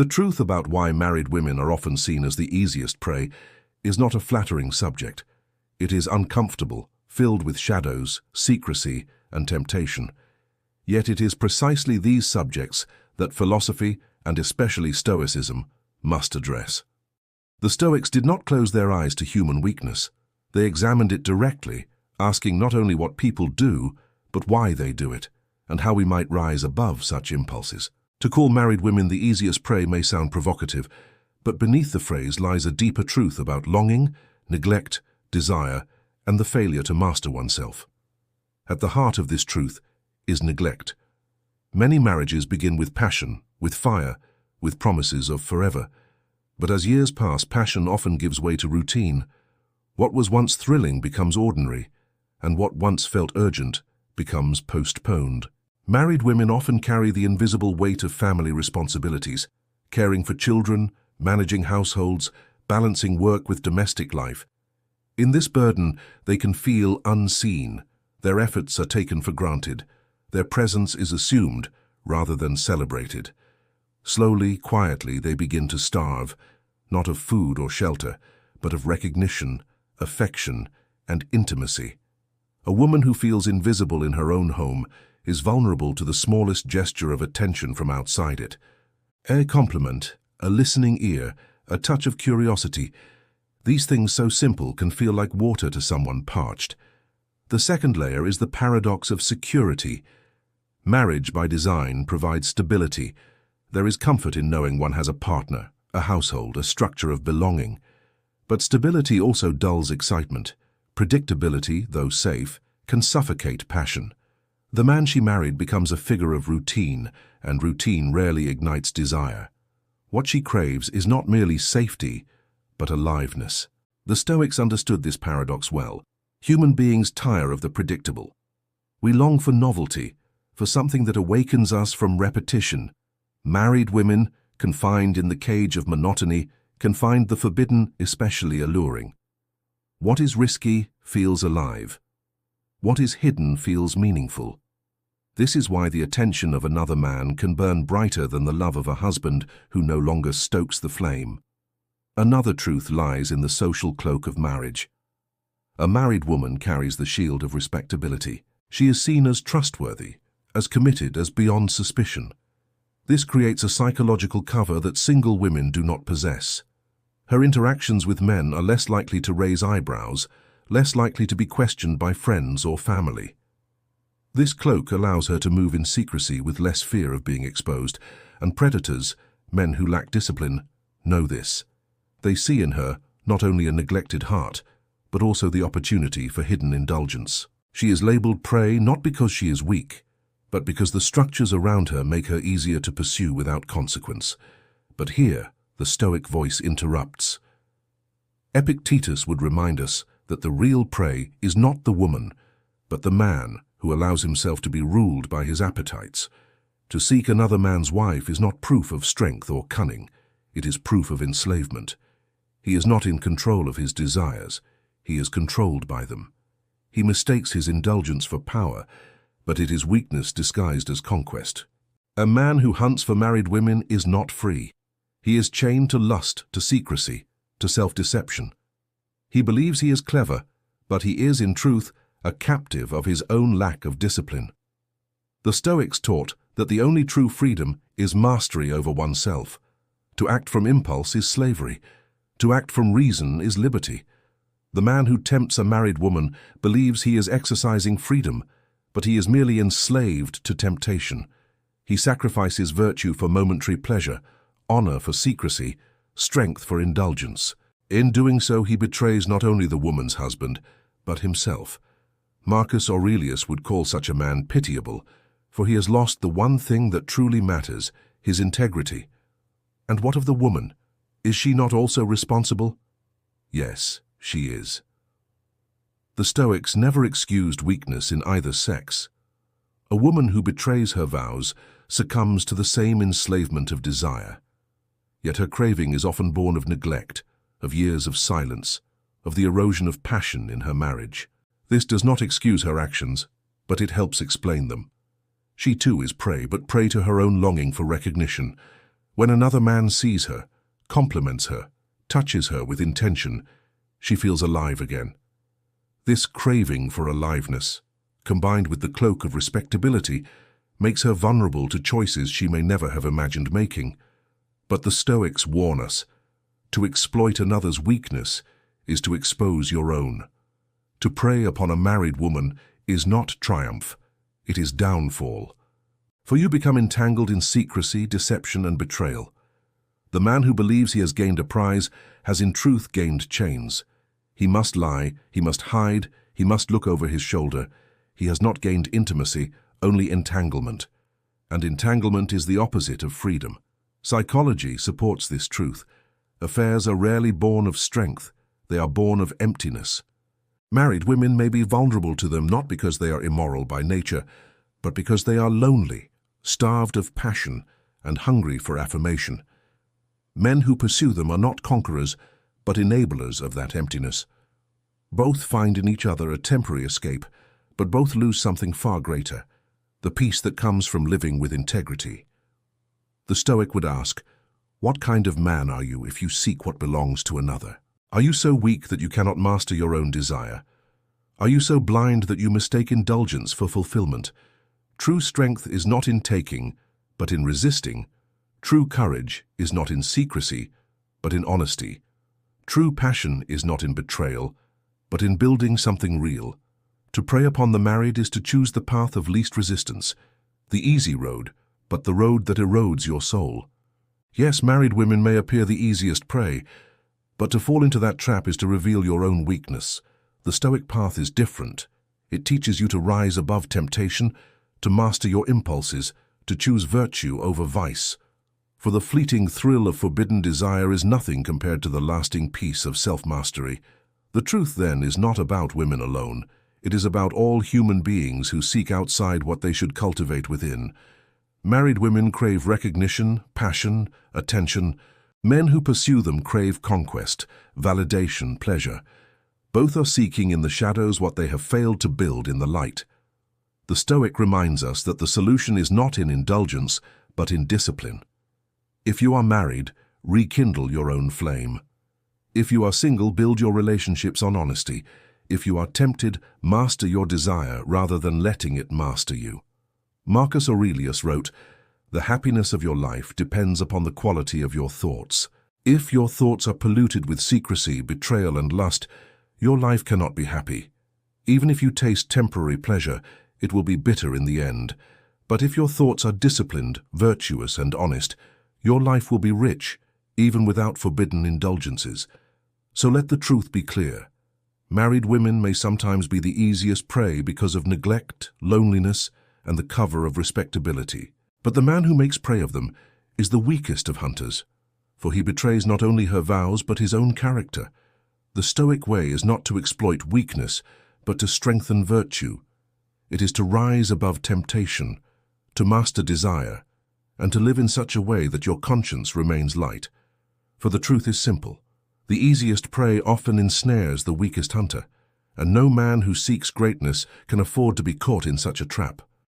The truth about why married women are often seen as the easiest prey is not a flattering subject. It is uncomfortable, filled with shadows, secrecy, and temptation. Yet it is precisely these subjects that philosophy, and especially Stoicism, must address. The Stoics did not close their eyes to human weakness. They examined it directly, asking not only what people do, but why they do it, and how we might rise above such impulses. To call married women the easiest prey may sound provocative, but beneath the phrase lies a deeper truth about longing, neglect, desire, and the failure to master oneself. At the heart of this truth is neglect. Many marriages begin with passion, with fire, with promises of forever. But as years pass, passion often gives way to routine. What was once thrilling becomes ordinary, and what once felt urgent becomes postponed. Married women often carry the invisible weight of family responsibilities, caring for children, managing households, balancing work with domestic life. In this burden, they can feel unseen. Their efforts are taken for granted. Their presence is assumed rather than celebrated. Slowly, quietly, they begin to starve, not of food or shelter, but of recognition, affection, and intimacy. A woman who feels invisible in her own home is vulnerable to the smallest gesture of attention from outside it. A compliment, a listening ear, a touch of curiosity, these things so simple can feel like water to someone parched. The second layer is the paradox of security. Marriage, by design, provides stability. There is comfort in knowing one has a partner, a household, a structure of belonging. But stability also dulls excitement. Predictability, though safe, can suffocate passion. The man she married becomes a figure of routine, and routine rarely ignites desire. What she craves is not merely safety, but aliveness. The Stoics understood this paradox well. Human beings tire of the predictable. We long for novelty, for something that awakens us from repetition. Married women, confined in the cage of monotony, can find the forbidden especially alluring. What is risky feels alive. What is hidden feels meaningful. This is why the attention of another man can burn brighter than the love of a husband who no longer stokes the flame. Another truth lies in the social cloak of marriage. A married woman carries the shield of respectability. She is seen as trustworthy, as committed, as beyond suspicion. This creates a psychological cover that single women do not possess. Her interactions with men are less likely to raise eyebrows, less likely to be questioned by friends or family. This cloak allows her to move in secrecy with less fear of being exposed, and predators, men who lack discipline, know this. They see in her not only a neglected heart, but also the opportunity for hidden indulgence. She is labeled prey not because she is weak, but because the structures around her make her easier to pursue without consequence. But here, the Stoic voice interrupts. Epictetus would remind us that the real prey is not the woman, but the man who allows himself to be ruled by his appetites. To seek another man's wife is not proof of strength or cunning. It is proof of enslavement. He is not in control of his desires. He is controlled by them. He mistakes his indulgence for power, but it is weakness disguised as conquest. A man who hunts for married women is not free. He is chained to lust, to secrecy, to self-deception. He believes he is clever, but he is, in truth, a captive of his own lack of discipline. The Stoics taught that the only true freedom is mastery over oneself. To act from impulse is slavery. To act from reason is liberty. The man who tempts a married woman believes he is exercising freedom, but he is merely enslaved to temptation. He sacrifices virtue for momentary pleasure, honor for secrecy, strength for indulgence. In doing so, he betrays not only the woman's husband, but himself. Marcus Aurelius would call such a man pitiable, for he has lost the one thing that truly matters, his integrity. And what of the woman? Is she not also responsible? Yes, she is. The Stoics never excused weakness in either sex. A woman who betrays her vows succumbs to the same enslavement of desire. Yet her craving is often born of neglect, of years of silence, of the erosion of passion in her marriage. This does not excuse her actions, but it helps explain them. She too is prey, but prey to her own longing for recognition. When another man sees her, compliments her, touches her with intention, she feels alive again. This craving for aliveness, combined with the cloak of respectability, makes her vulnerable to choices she may never have imagined making. But the Stoics warn us, to exploit another's weakness is to expose your own. To prey upon a married woman is not triumph, it is downfall. For you become entangled in secrecy, deception, and betrayal. The man who believes he has gained a prize has in truth gained chains. He must lie, he must hide, he must look over his shoulder. He has not gained intimacy, only entanglement. And entanglement is the opposite of freedom. Psychology supports this truth. Affairs are rarely born of strength, they are born of emptiness. Married women may be vulnerable to them not because they are immoral by nature, but because they are lonely, starved of passion, and hungry for affirmation. Men who pursue them are not conquerors, but enablers of that emptiness. Both find in each other a temporary escape, but both lose something far greater, the peace that comes from living with integrity. The Stoic would ask, what kind of man are you if you seek what belongs to another? Are you so weak that you cannot master your own desire? Are you so blind that you mistake indulgence for fulfillment? True strength is not in taking, but in resisting. True courage is not in secrecy, but in honesty. True passion is not in betrayal, but in building something real. To prey upon the married is to choose the path of least resistance, the easy road, but the road that erodes your soul. Yes, married women may appear the easiest prey, but to fall into that trap is to reveal your own weakness. The Stoic path is different. It teaches you to rise above temptation, to master your impulses, to choose virtue over vice. For the fleeting thrill of forbidden desire is nothing compared to the lasting peace of self-mastery. The truth, then, is not about women alone. It is about all human beings who seek outside what they should cultivate within. Married women crave recognition, passion, attention. Men who pursue them crave conquest, validation, pleasure. Both are seeking in the shadows what they have failed to build in the light. The Stoic reminds us that the solution is not in indulgence, but in discipline. If you are married, rekindle your own flame. If you are single, build your relationships on honesty. If you are tempted, master your desire rather than letting it master you. Marcus Aurelius wrote, "The happiness of your life depends upon the quality of your thoughts. If your thoughts are polluted with secrecy, betrayal, and lust, your life cannot be happy. Even if you taste temporary pleasure, it will be bitter in the end. But if your thoughts are disciplined, virtuous, and honest, your life will be rich, even without forbidden indulgences. So let the truth be clear. Married women may sometimes be the easiest prey because of neglect, loneliness, and the cover of respectability. But the man who makes prey of them is the weakest of hunters, for he betrays not only her vows but his own character. The Stoic way is not to exploit weakness, but to strengthen virtue. It is to rise above temptation, to master desire, and to live in such a way that your conscience remains light. For the truth is simple. The easiest prey often ensnares the weakest hunter, and no man who seeks greatness can afford to be caught in such a trap.